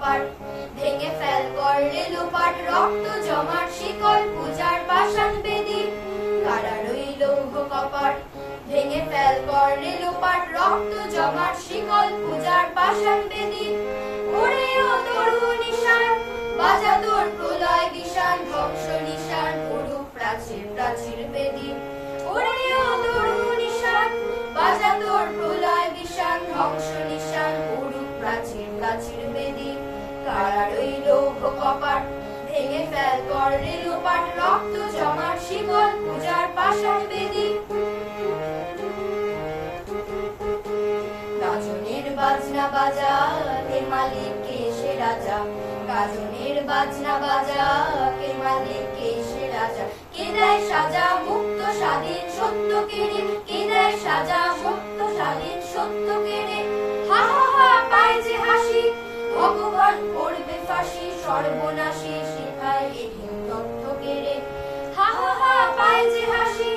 কপাট, ভেঙে ফেল করলে লোপাট, রক্ত জমাট শিকল পূজার পাষাণ বেদী। কারার ওই লৌহ কপাট, ভেঙে ফেল করলে লোপাট, রক্ত জমাট শিকল পূজার পাষাণ বেদী। ওরে ও তরু নিশান, বাজা তোর প্রলয় বিশান, ধ্বংস নিশান করুক প্রাচীর প্রাচীর বেদী। ওরে ও তরু নিশান, বাজা তোর প্রলয় বিশান, ধ্বংস নিশান করুক প্রাচীর প্রাচীর বেদী। কারার ওই লৌহ কপাট, ভেঙে ফেল করলে লোপাট, রক্ত জমাট শিকল পূজার পাষাণ বেদী। গাজনের বাজনা বাজা, কে মালিক কে সে রাজা। গাজনের বাজনা বাজা, কে মালিক কে সে রাজা। কে দেয় সাজা মুক্ত স্বাধীন সত্য কেড়ে, কে দেয় সাজা মুক্ত স্বাধীন সত্য কেড়ে। হা হা হা পায় যে হাসি, ভগবান করবে ফাঁসি, সর্বনাশী শিখায় এদিন তথ্য কেড়ে। হা হা হা পায় যে হাসি,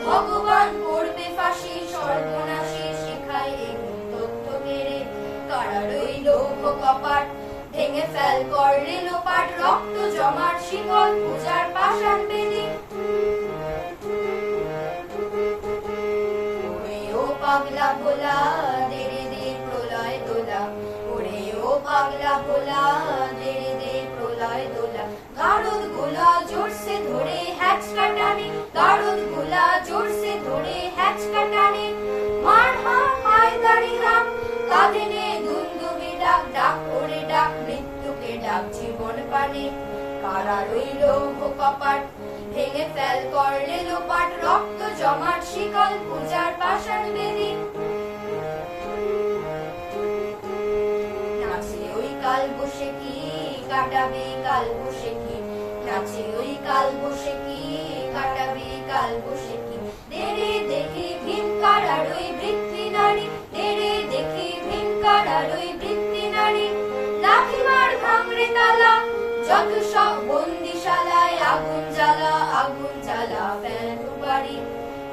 ভগবান করবে ফাঁসি, সর্বনাশী শিখায় এদিন তথ্য কেড়ে। কারার ওই লৌহ কপাট, ভেঙে ফেল করলে লোপাট, রক্ত জমাট শিকল পূজার পাষাণ বেদী। ওরে ও পাগলা ভোলা, দে রে দে প্রলয় দোলা। ওরে ও পাগলা ভোলা, দে রে দে প্রলয় দোলা। গারদ গোলা জোরসে ধরে হ্যাচকা টানে, গারদ গোলা জোরসে ধরে হ্যাচকা টানে। মার হাম হায়দারি হাম, কাঁধে নে দুন্দুবি ডাক, ডাক করে ডাক মৃত্যুকে ডাক জীবন পানে। কারার ওই লৌহ কপাট, ভেঙে ফেল করলে লোপাট, রক্ত জমাট শিকল পূজার পাষাণ বেদী। নাচে ওই কাল বসে কি, কাটাবে কাল বসে কি। নাচে ওই কাল বসে কি, কাটাবে কাল বসে কি। দেরে দেখি ভীম কারার ওই বৃত্তি নারী, দেরে দেখি ভীম কারার ওই বৃত্তি নারী। লাঠি মার ভাঙড়ে তালা, যত সব বন্দিশালায় আগুন জ্বালা, আগুন জ্বালা ফেল বাড়ি।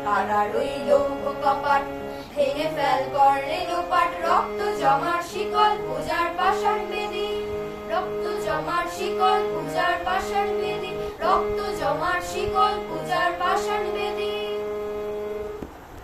কারার ওই লৌহ কপাট, ভেঙে ফেল করলে লোপাট, রক্ত জমাট শিকল পূজার পাষাণ বেদী। রক্ত জমাট শিকল পূজার পাষাণ বেদী, রক্ত জমাট শিকল পূজার পাষাণ বেদী।